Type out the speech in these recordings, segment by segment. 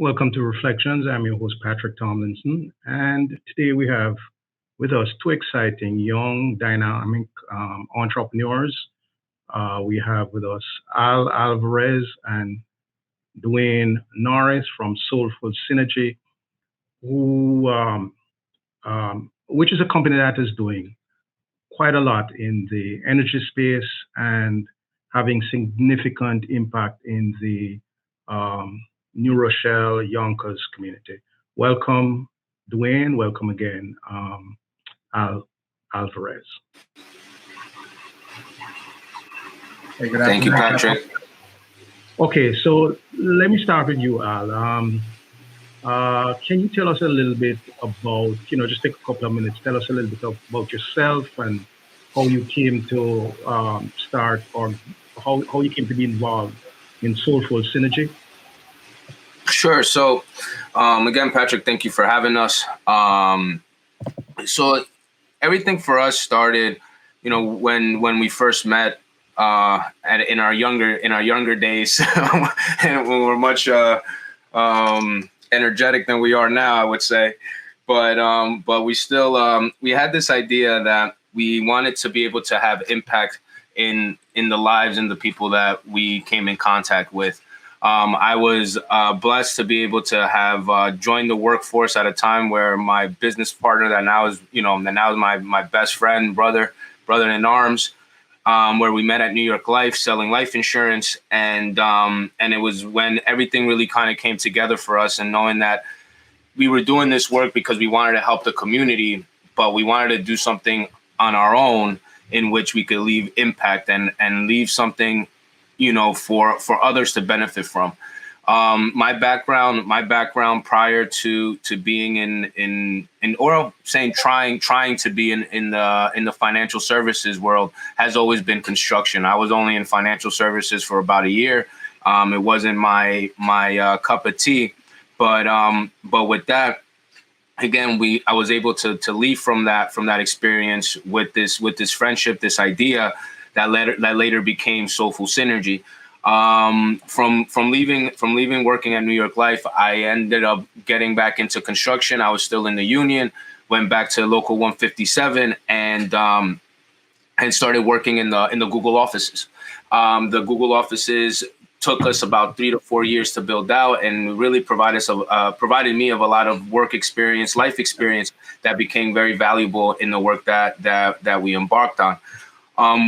Welcome to Reflections. I'm your host, Patrick Tomlinson. And today we have with us two exciting young, dynamic entrepreneurs. We have with us Al Alvarez and Dwayne Norris from Soulful Synergy, which is a company that is doing quite a lot in the energy space and having significant impact in the um, New Rochelle Yonkers community. Welcome, Dwayne. Welcome again, Al Alvarez. Hey, good Thank you, afternoon. Patrick. Okay, so let me start with you, Al. Can you tell us a little bit about, just take a couple of minutes, tell us a little bit about yourself and how you came to start or how you came to be involved in Soulful Synergy? Sure. So, again, Patrick, thank you for having us. So everything for us started, when we first met in our younger days, and when we were much energetic than we are now, I would say. But we still we had this idea that we wanted to be able to have impact in the lives and the people that we came in contact with. I was blessed to be able to have joined the workforce at a time where my business partner, that now is my best friend, brother in arms, where we met at New York Life selling life insurance, and it was when everything really kind of came together for us, and knowing that we were doing this work because we wanted to help the community, but we wanted to do something on our own in which we could leave impact and leave something, for others to benefit from. My background prior to being in or saying trying to be in the financial services world has always been construction. I was only in financial services for about a year. It wasn't my cup of tea, but with that, again, I was able to leave from that experience with this friendship, this idea that later became Soulful Synergy. From leaving working at New York Life, I ended up getting back into construction. I was still in the union, went back to local 157, and started working in the Google offices. The Google offices took us about 3 to 4 years to build out, and really provided me of a lot of work experience, life experience that became very valuable in the work that we embarked on.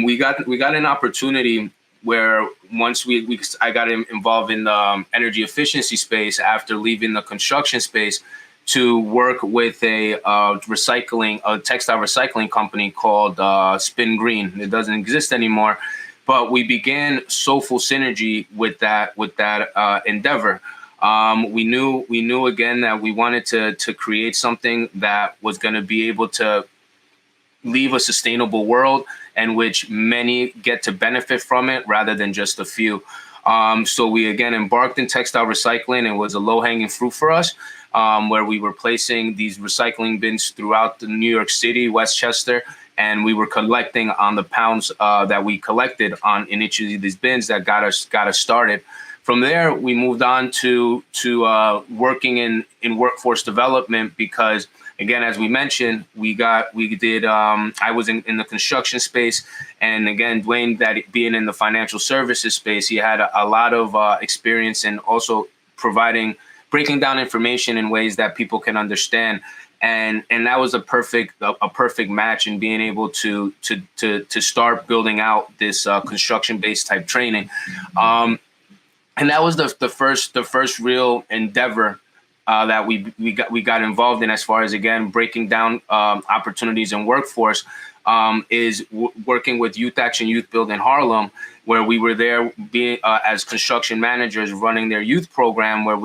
We got an opportunity where once I got involved in the energy efficiency space after leaving the construction space, to work with a textile recycling company called Spin Green. It doesn't exist anymore, but we began Soulful Synergy with that endeavor. We knew again that we wanted to create something that was going to be able to leave a sustainable world in which many get to benefit from it rather than just a few. So we again embarked in textile recycling. It was a low-hanging fruit for us, where we were placing these recycling bins throughout the New York City, Westchester, and we were collecting on the pounds that we collected in each of these bins that got us started. From there, we moved on to working in workforce development because, again, as we mentioned, I was in the construction space, and again, Dwayne, that being in the financial services space, he had a lot of experience in also breaking down information in ways that people can understand, and that was a perfect match in being able to start building out this construction based type training. And that was the first real endeavor that we got involved in, as far as, again, breaking down opportunities in workforce, is working with Youth Action Youth Build in Harlem, where we were there being as construction managers running their youth program, where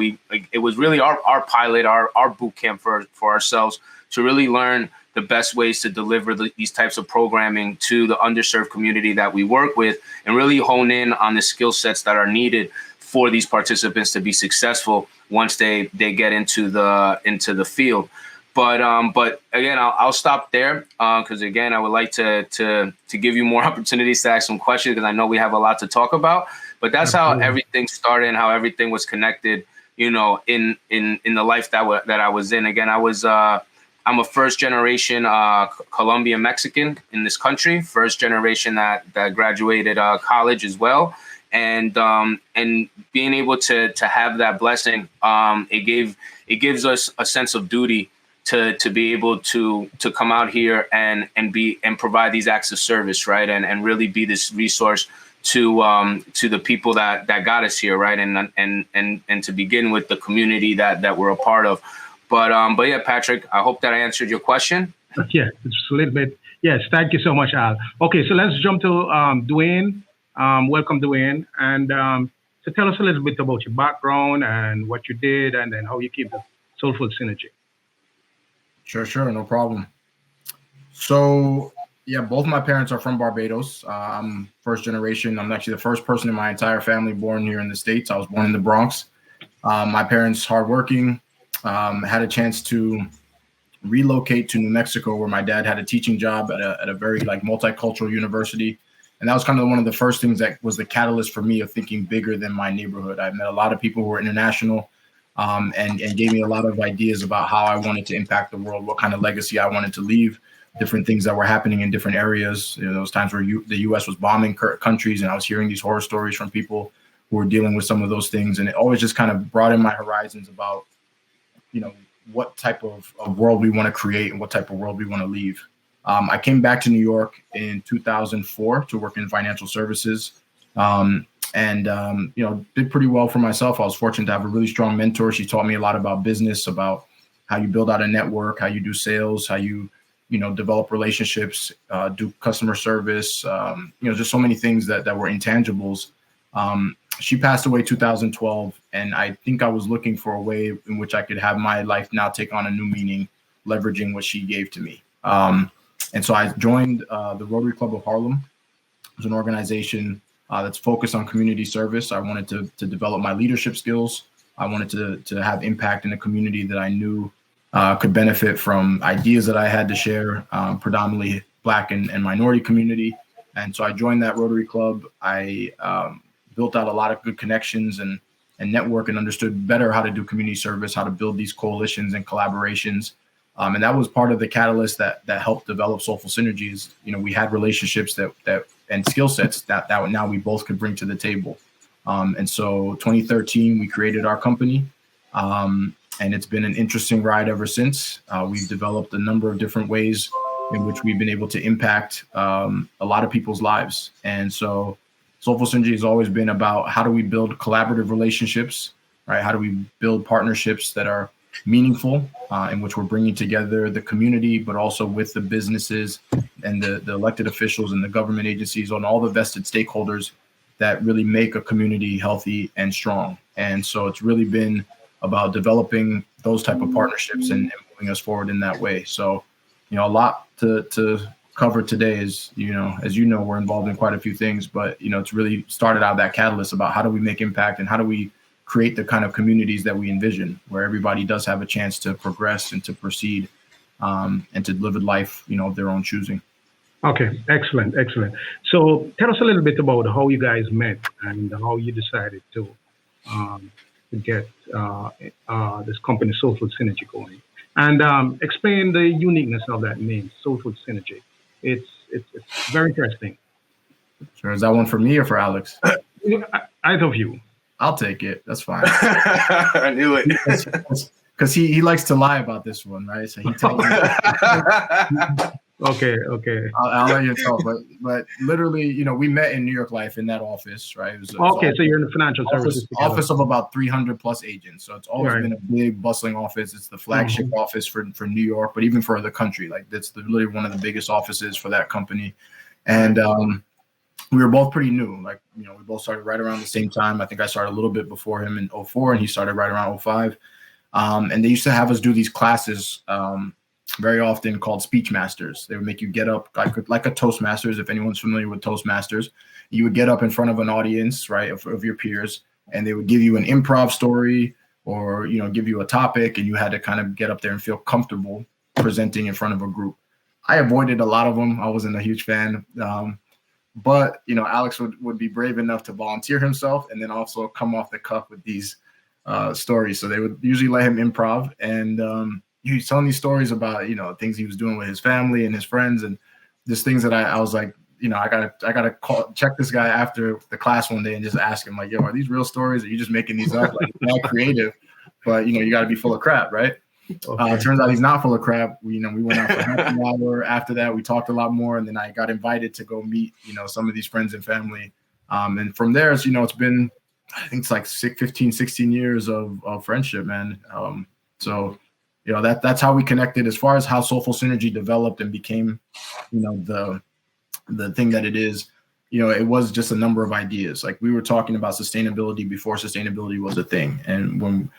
it was really our pilot, our boot camp for ourselves to really learn the best ways to deliver these types of programming to the underserved community that we work with, and really hone in on the skill sets that are needed for these participants to be successful once they get into the field. But again, I'll stop there because again, I would like to give you more opportunities to ask some questions, because I know we have a lot to talk about. But that's how everything started and how everything was connected, in the life that I was in. Again, I'm a first generation Colombian Mexican in this country, first generation that graduated college as well. And being able to have that blessing, it gives us a sense of duty to be able to come out here and provide these acts of service, right? And really be this resource to the people that got us here, right? And to begin with the community that we're a part of. But yeah, Patrick, I hope that I answered your question. Yeah, it's a little bit. Yes, thank you so much, Al. Okay, so let's jump to Dwayne. Welcome, Dwayne. And so tell us a little bit about your background and what you did, and then how you keep the Soulful Synergy. Sure, no problem. So, yeah, both my parents are from Barbados. I'm first generation. I'm actually the first person in my entire family born here in the States. I was born in the Bronx. My parents, hardworking, had a chance to relocate to New Mexico, where my dad had a teaching job at a very multicultural university. And that was kind of one of the first things that was the catalyst for me of thinking bigger than my neighborhood. I met a lot of people who were international, and gave me a lot of ideas about how I wanted to impact the world, what kind of legacy I wanted to leave, different things that were happening in different areas. Those times where the U.S. was bombing countries, and I was hearing these horror stories from people who were dealing with some of those things. And it always just kind of broadened my horizons about, what type of world we want to create and what type of world we want to leave. I came back to New York in 2004 to work in financial services. Did pretty well for myself. I was fortunate to have a really strong mentor. She taught me a lot about business, about how you build out a network, how you do sales, how you develop relationships, do customer service, just so many things that were intangibles. She passed away 2012, and I think I was looking for a way in which I could have my life now take on a new meaning, leveraging what she gave to me. And so I joined the Rotary Club of Harlem. It's an organization that's focused on community service. I wanted to develop my leadership skills. I wanted to have impact in a community that I knew could benefit from ideas that I had to share, predominantly Black and minority community. And so I joined that Rotary Club. I built out a lot of good connections and network, and understood better how to do community service, how to build these coalitions and collaborations. And that was part of the catalyst that helped develop Soulful Synergies. We had relationships that and skill sets that now we both could bring to the table. And so 2013, we created our company. And it's been an interesting ride ever since. We've developed a number of different ways in which we've been able to impact a lot of people's lives. And so Soulful Synergy has always been about how do we build collaborative relationships, right? How do we build partnerships that are meaningful, in which we're bringing together the community, but also with the businesses and the elected officials and the government agencies and all the vested stakeholders that really make a community healthy and strong. And so it's really been about developing those type of partnerships and moving us forward in that way. So, a lot to cover today is, as we're involved in quite a few things, but, it's really started out that catalyst about how do we make impact and how do we create the kind of communities that we envision, where everybody does have a chance to progress and to proceed, and to live a life, of their own choosing. Okay, excellent. So tell us a little bit about how you guys met and how you decided to get this company Soulful Synergy going, and explain the uniqueness of that name, Soulful Synergy. It's very interesting. Sure. Is that one for me or for Alex? Either of you. I'll take it. That's fine. I knew it. Because he likes to lie about this one, right? So he tells me. Okay. I'll let you talk, but literally, we met in New York Life in that office, right? It was so you're in the financial services office of about 300 plus agents. So it's always been a big, bustling office. It's the flagship office for New York, but even for the country, that's literally one of the biggest offices for that company. And we were both pretty new. We both started right around the same time. I think I started a little bit before him in 2004, and he started right around 2005. And they used to have us do these classes very often called speech masters. They would make you get up like a Toastmasters. If anyone's familiar with Toastmasters, you would get up in front of an audience, right, of your peers, and they would give you an improv story or, give you a topic, and you had to kind of get up there and feel comfortable presenting in front of a group. I avoided a lot of them. I wasn't a huge fan. But, Alex would be brave enough to volunteer himself and then also come off the cuff with these stories. So they would usually let him improv, and he was telling these stories about, things he was doing with his family and his friends, and just things that I was like, I gotta check this guy after the class one day and just ask him, like, yo, are these real stories? Are you just making these up? Like, not creative, but you got to be full of crap, right? Okay. Turns out he's not full of crap. We went out for half an hour. After that, we talked a lot more, and then I got invited to go meet, some of these friends and family. And from there, it's been, I think it's like 15, 16 years of friendship, man. So, that's how we connected. As far as how Soulful Synergy developed and became, the thing that it is, it was just a number of ideas. Like, we were talking about sustainability before sustainability was a thing. And when,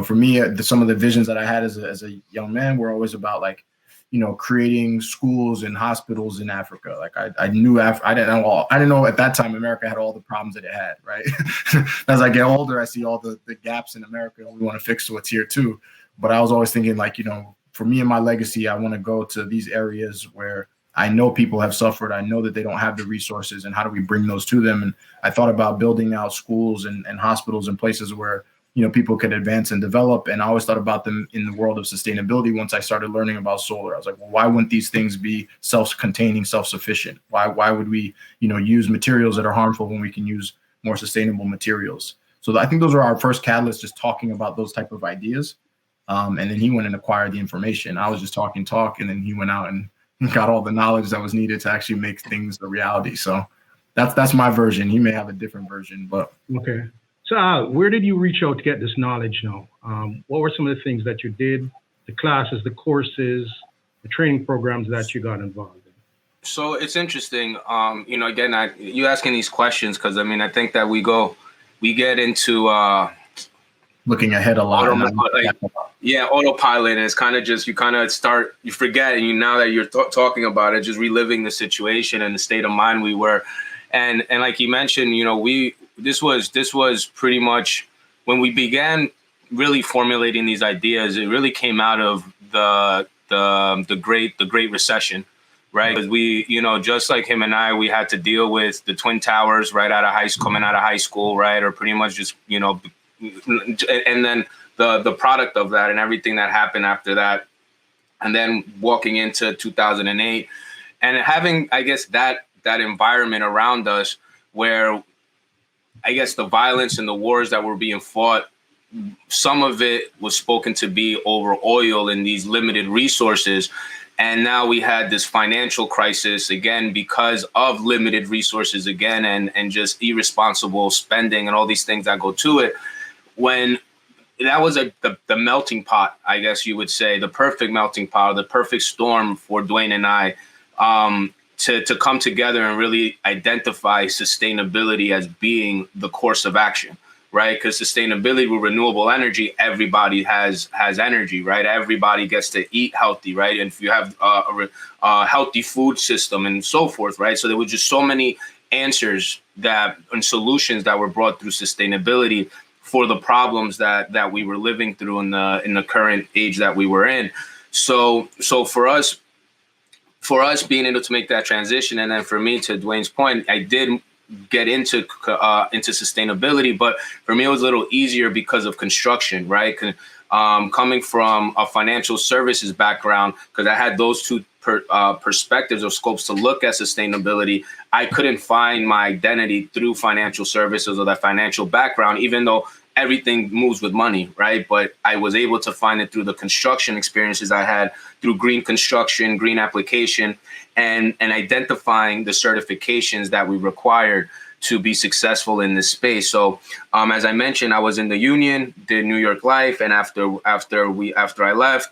for me, some of the visions that I had as a young man were always about, like, creating schools and hospitals in Africa. Like, I knew I didn't know at that time America had all the problems that it had, right? As I get older, I see all the gaps in America, and we want to fix what's here too. But I was always thinking, like, for me and my legacy, I want to go to these areas where I know people have suffered. I know that they don't have the resources, and how do we bring those to them? And I thought about building out schools and hospitals and places where, people could advance and develop. And I always thought about them in the world of sustainability. Once I started learning about solar, I was like, well, why wouldn't these things be self-containing, self-sufficient? Why would we, use materials that are harmful when we can use more sustainable materials? So I think those are our first catalysts, just talking about those type of ideas. And then he went and acquired the information. I was just talk, and then he went out and got all the knowledge that was needed to actually make things a reality. So that's my version. He may have a different version, but okay. So where did you reach out to get this knowledge now? What were some of the things that you did, the classes, the courses, the training programs that you got involved in? So it's interesting. Again, you asking these questions because, I think that we get into looking ahead a lot. Autopilot. And it's kind of just, you forget, and now that you're talking about it, just reliving the situation and the state of mind we were. And like you mentioned, this was pretty much when we began really formulating these ideas. It really came out of the Great Recession, right? Because we, just like him and I, we had to deal with the Twin Towers right out of high school, coming out of high school, right? Or pretty much just, and then the product of that and everything that happened after that, and then walking into 2008 and having, I guess, that environment around us where, I guess, the violence and the wars that were being fought, some of it was spoken to be over oil and these limited resources. And now we had this financial crisis again because of limited resources again, and just irresponsible spending and all these things that go to it. When that was the melting pot, I guess you would say, the perfect melting pot, the perfect storm for Dwayne and I, to come together and really identify sustainability as being the course of action, right? Because sustainability with renewable energy, everybody has energy, right? Everybody gets to eat healthy, right? And if you have a healthy food system and so forth, right? So there were just so many answers and solutions that were brought through sustainability for the problems that we were living through in the current age that we were in. So for us being able to make that transition, and then for me, to Dwayne's point, I did get into sustainability, but for me it was a little easier because of construction, right? Coming from a financial services background, because I had those two perspectives or scopes to look at sustainability, I couldn't find my identity through financial services or that financial background, even though everything moves with money, right? But I was able to find it through the construction experiences I had, through green construction, green application, and identifying the certifications that we required to be successful in this space. So as I mentioned, I was in the union, did New York Life, and after I left,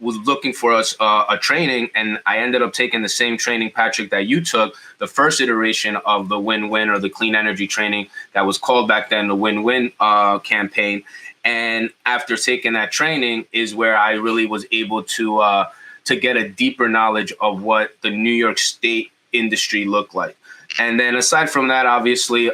was looking for a training, and I ended up taking the same training, Patrick, that you took, the first iteration of the win-win or the clean energy training that was called back then the win-win campaign. And after taking that training is where I really was able to get a deeper knowledge of what the New York State industry looked like. And then aside from that, obviously,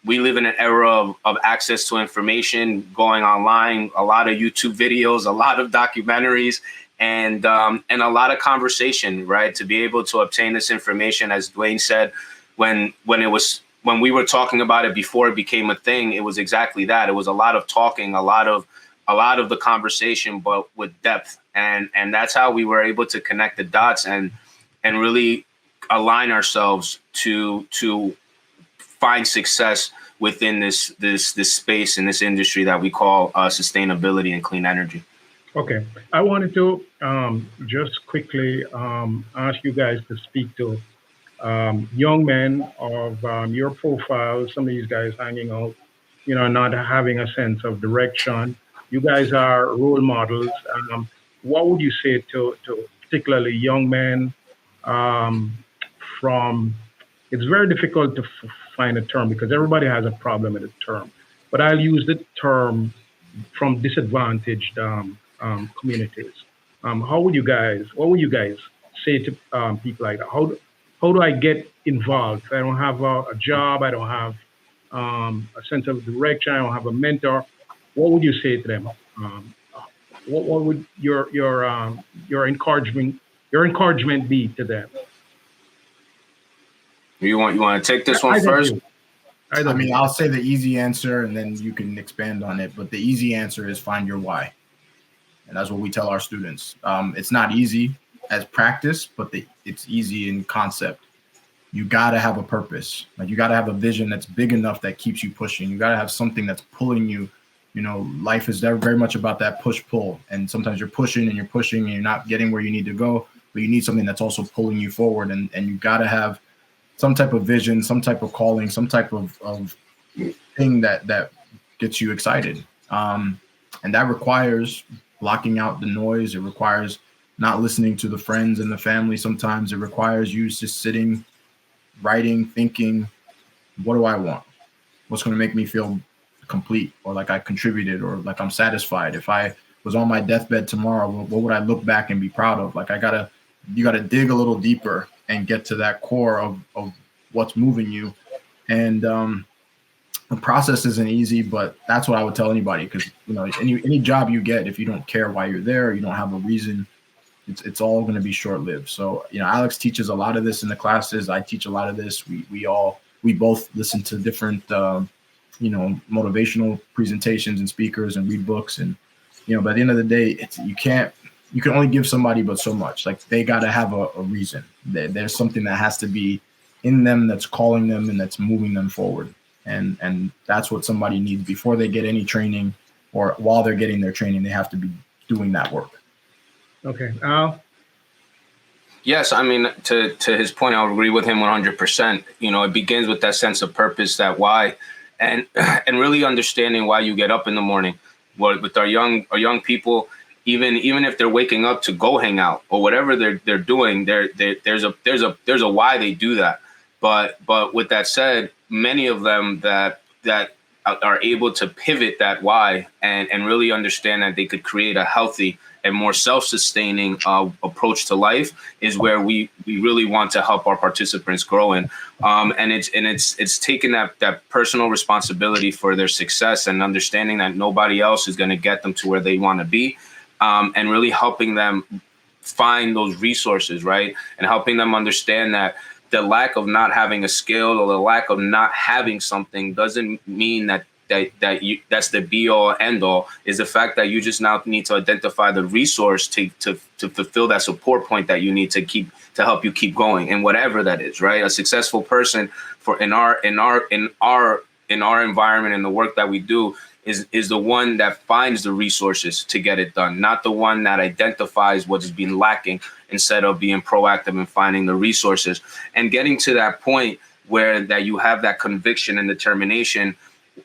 we live in an era of access to information, going online, a lot of YouTube videos, a lot of documentaries, and a lot of conversation, right? To be able to obtain this information, as Dwayne said, when it was when we were talking about it before it became a thing, it was exactly that. It was a lot of talking, a lot of the conversation, but with depth. And that's how we were able to connect the dots and really align ourselves to find success within this space in this industry that we call sustainability and clean energy. Okay, I wanted to just quickly ask you guys to speak to young men of your profile. Some of these guys hanging out, not having a sense of direction. You guys are role models. What would you say to particularly young men from? It's very difficult to find a term because everybody has a problem with the term. But I'll use the term from disadvantaged communities. What would you guys say to people like that? How do I get involved? I don't have a job. I don't have a sense of direction. I don't have a mentor. What would you say to them? What would your encouragement be to them? You want to take this one first? I mean, I'll say the easy answer, and then you can expand on it. But the easy answer is find your why, and that's what we tell our students. It's not easy as practice, but it's easy in concept. You got to have a purpose. Like, you got to have a vision that's big enough that keeps you pushing. You got to have something that's pulling you. Life is very much about that push-pull. And sometimes you're pushing and you're not getting where you need to go, but you need something that's also pulling you forward. And you got to have some type of vision, some type of calling, some type of thing that gets you excited. And that requires blocking out the noise. It requires not listening to the friends and the family. Sometimes it requires you just sitting, writing, thinking, what do I want? What's going to make me feel complete, or like I contributed, or like I'm satisfied? If I was on my deathbed tomorrow, what would I look back and be proud of? Like, you gotta dig a little deeper and get to that core of what's moving you. And the process isn't easy, but that's what I would tell anybody, because any job you get, if you don't care why you're there, you don't have a reason, it's all going to be short-lived. So Alex teaches a lot of this in the classes. I teach a lot of this. We both listen to different motivational presentations and speakers and read books. And by the end of the day, you can only give somebody but so much. Like, they got to have a reason. There's something that has to be in them that's calling them and that's moving them forward. And that's what somebody needs before they get any training, or while they're getting their training. They have to be doing that work. Okay. Al? Yes, I mean, to his point, I'll agree with him 100%. It begins with that sense of purpose, that why, and really understanding why you get up in the morning. With our young people, even if they're waking up to go hang out or whatever they're doing, there's a why they do that. But with that said, many of them that are able to pivot that why and really understand that they could create a healthy and more self-sustaining approach to life is where we really want to help our participants grow in. And it's taking that personal responsibility for their success and understanding that nobody else is going to get them to where they want to be, and really helping them find those resources, right? And helping them understand that the lack of not having a skill or the lack of not having something doesn't mean that's the be all end all. Is the fact that you just now need to identify the resource to fulfill that support point that you need to help you keep going, and whatever that is, right? A successful person in our environment and the work that we do is the one that finds the resources to get it done, not the one that identifies what has been lacking instead of being proactive and finding the resources and getting to that point where that you have that conviction and determination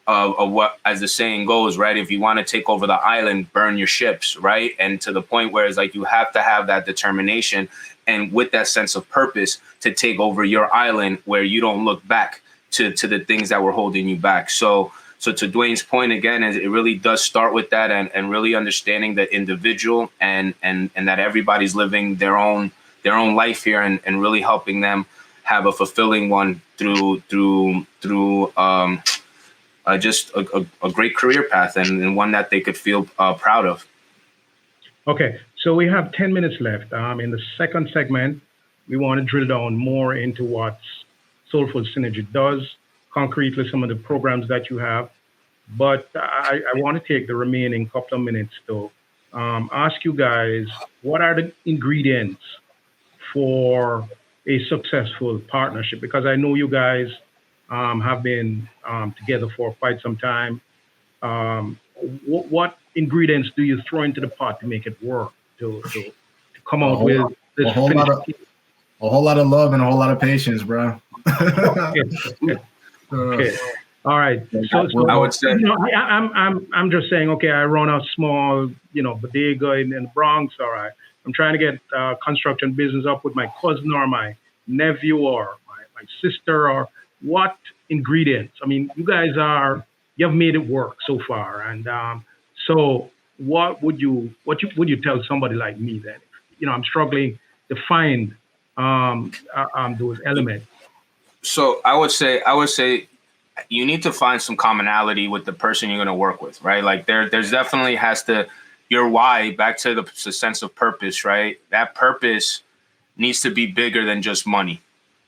of what, as the saying goes, right? If you want to take over the island, burn your ships, right? And to the point where it's like you have to have that determination and with that sense of purpose to take over your island, where you don't look back to the things that were holding you back. So to Dwayne's point again, it really does start with that and really understanding the individual and that everybody's living their own life here and really helping them have a fulfilling one through just a great career path and one that they could feel proud of. Okay, so we have 10 minutes left. In the second segment, we want to drill down more into what Soulful Synergy does, concretely some of the programs that you have. But I want to take the remaining couple of minutes to ask you guys, what are the ingredients for a successful partnership? Because I know you guys have been together for quite some time. Um, what ingredients do you throw into the pot to make it work, to come A out whole, with this a whole lot of finished? a whole lot of love and a whole lot of patience, bro. Okay. Okay. All right. I would say, I'm just saying, okay, I run a small, bodega in the Bronx. All right. I'm trying to get construction business up with my cousin or my nephew or my sister, or what ingredients? I mean, you've made it work so far. And so what would you tell somebody like me then? I'm struggling to find those elements. so I would say you need to find some commonality with the person you're going to work with, right? Like there's definitely has to, your why, back to the sense of purpose, right? That purpose needs to be bigger than just money,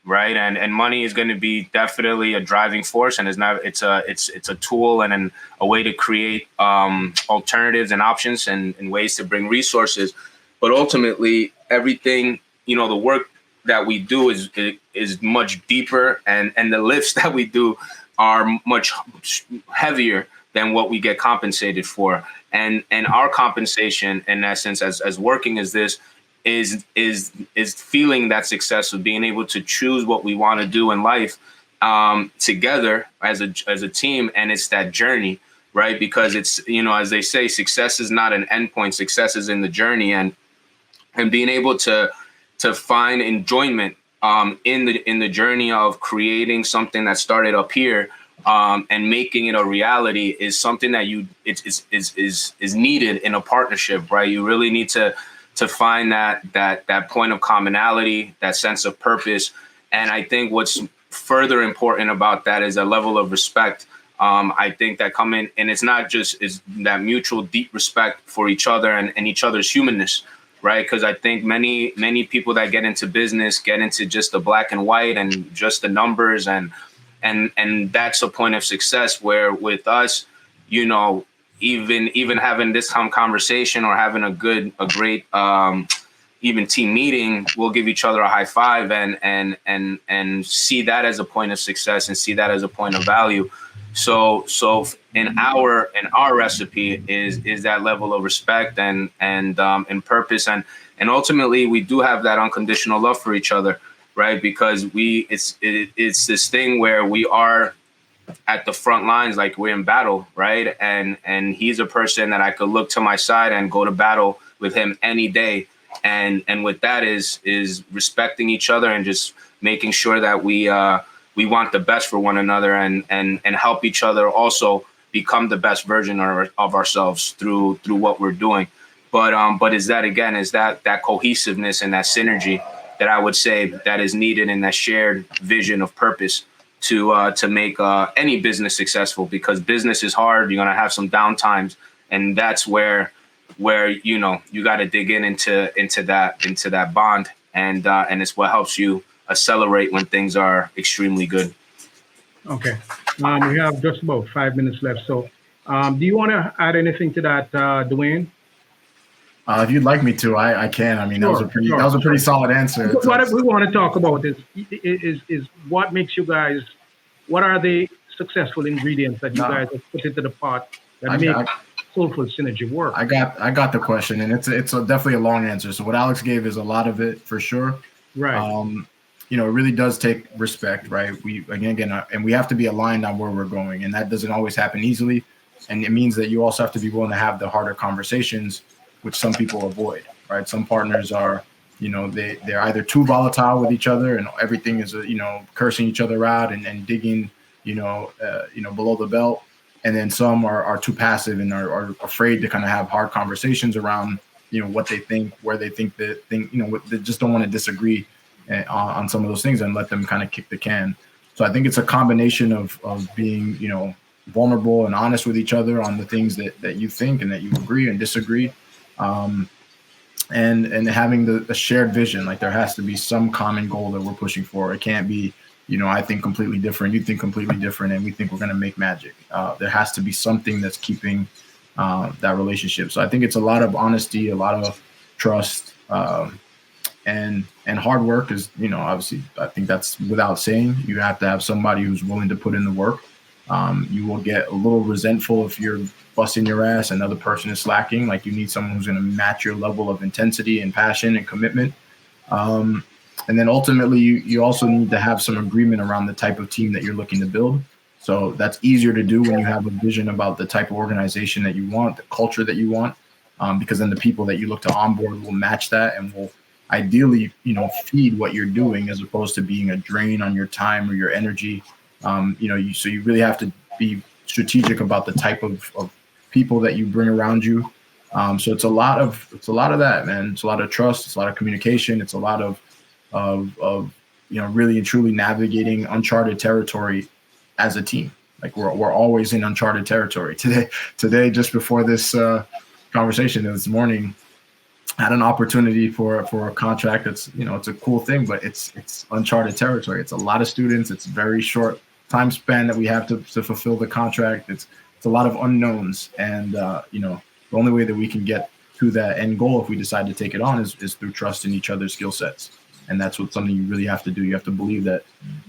right? And money is going to be definitely a driving force, and it's a tool and a way to create alternatives and options and ways to bring resources. But ultimately, everything, the work that we do is much deeper, and the lifts that we do are much heavier than what we get compensated for. And our compensation, in essence, as working as this, is feeling that success of being able to choose what we want to do in life together as a team. And it's that journey, right? Because it's, as they say, success is not an endpoint. Success is in the journey, and being able to find enjoyment in the journey of creating something that started up here, and making it a reality is something that is needed in a partnership, right? You really need to find that point of commonality, that sense of purpose. And I think what's further important about that is a level of respect. I think that and it's not just is that mutual deep respect for each other and each other's humanness, right? Because I think many people that get into business get into just the black and white and just the numbers, and that's a point of success. Where with us, even having this conversation or having a great even team meeting, we'll give each other a high five and see that as a point of success and see that as a point of value. So in our recipe is that level of respect and purpose, and ultimately we do have that unconditional love for each other, right? Because it's this thing where we are at the front lines, like we're in battle, right? And he's a person that I could look to my side and go to battle with him any day. And with that is respecting each other and just making sure that we want the best for one another and help each other also become the best version of ourselves through what we're doing. But is that cohesiveness and that synergy that I would say that is needed in that shared vision of purpose to make any business successful, because business is hard. You're going to have some downtimes, and that's where you got to dig into that bond, and it's what helps you accelerate when things are extremely good. Okay. We have just about 5 minutes left. So, do you want to add anything to that, Dwayne? If you'd like me to, I can. I mean, that was a pretty solid answer. What we want to talk about is what makes you guys. What are the successful ingredients that you guys have put into the pot that make Soulful Synergy work? I got the question, and it's definitely a long answer. So what Alex gave is a lot of it for sure. Right. It really does take respect, right? We and we have to be aligned on where we're going, and that doesn't always happen easily. And it means that you also have to be willing to have the harder conversations, which some people avoid, right? Some partners are, they're either too volatile with each other and everything is, cursing each other out and digging, below the belt. And then some are too passive and are afraid to kind of have hard conversations around, what they think, where they think that they just don't want to disagree on some of those things and let them kind of kick the can. So I think it's a combination of being, vulnerable and honest with each other on the things that you think and that you agree and disagree. And having the shared vision. Like there has to be some common goal that we're pushing for. It can't be, I think completely different, you think completely different, and we think we're going to make magic. There has to be something that's keeping that relationship. So I think it's a lot of honesty, a lot of trust, and hard work is, obviously, I think that's without saying. You have to have somebody who's willing to put in the work. You will get a little resentful if you're busting your ass and another person is slacking. Like, you need someone who's going to match your level of intensity and passion and commitment. And then ultimately, you also need to have some agreement around the type of team that you're looking to build. So that's easier to do when you have a vision about the type of organization that you want, the culture that you want, because then the people that you look to onboard will match that and will ideally, feed what you're doing, as opposed to being a drain on your time or your energy. So you really have to be strategic about the type of people that you bring around you. So it's a lot of that, man. It's a lot of trust. It's a lot of communication. It's a lot of really and truly navigating uncharted territory as a team. Like, we're always in uncharted territory. Today, just before this conversation this morning, I had an opportunity for a contract. It's it's a cool thing, but it's uncharted territory. It's a lot of students. It's very short time span that we have to fulfill the contract. It's a lot of unknowns, and the only way that we can get to that end goal, if we decide to take it on, is through trust in each other's skill sets. And that's something you really have to do. You have to believe that,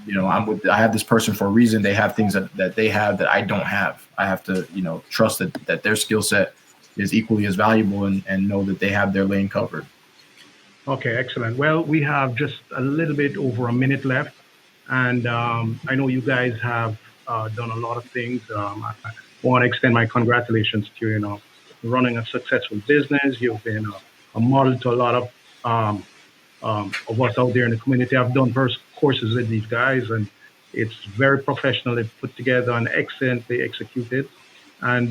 I have this person for a reason. They have things that they have that I don't have. I have to, trust that their skill set is equally as valuable, and know that they have their lane covered. Okay, excellent. Well, we have just a little bit over a minute left. And I know you guys have done a lot of things. I want to extend my congratulations to you, running a successful business. You've been a model to a lot of us out there in the community. I've done various courses with these guys, and it's very professionally put together and excellently executed. And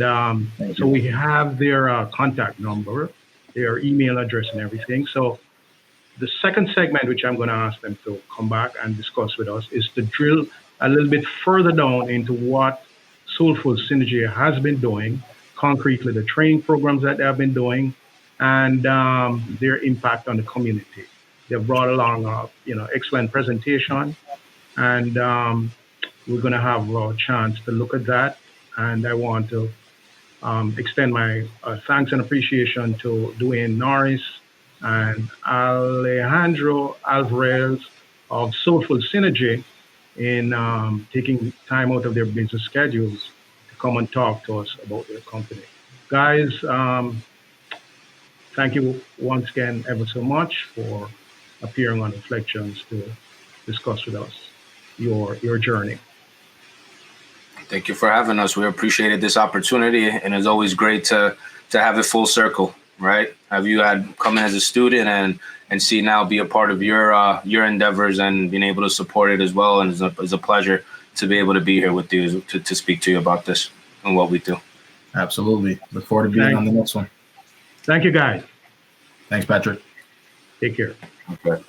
so we have their contact number, their email address, and everything. So the second segment, which I'm going to ask them to come back and discuss with us, is to drill a little bit further down into what Soulful Synergy has been doing, concretely the training programs that they have been doing, and their impact on the community. They've brought along excellent presentation, and we're going to have a chance to look at that. And I want to extend my thanks and appreciation to Dwayne Norris and Alejandro Alvarez of Soulful Synergy in taking time out of their business schedules to come and talk to us about their company. Guys, thank you once again ever so much for appearing on Reflections to discuss with us your journey. Thank you for having us. We appreciated this opportunity, and it's always great to have it full circle, right? Have you had come in as a student and see now be a part of your endeavors and being able to support it as well. And it's a pleasure to be able to be here with you to speak to you about this and what we do. Absolutely. Look forward to being on the next one. Thank you, guys. Thanks, Patrick. Take care. Okay.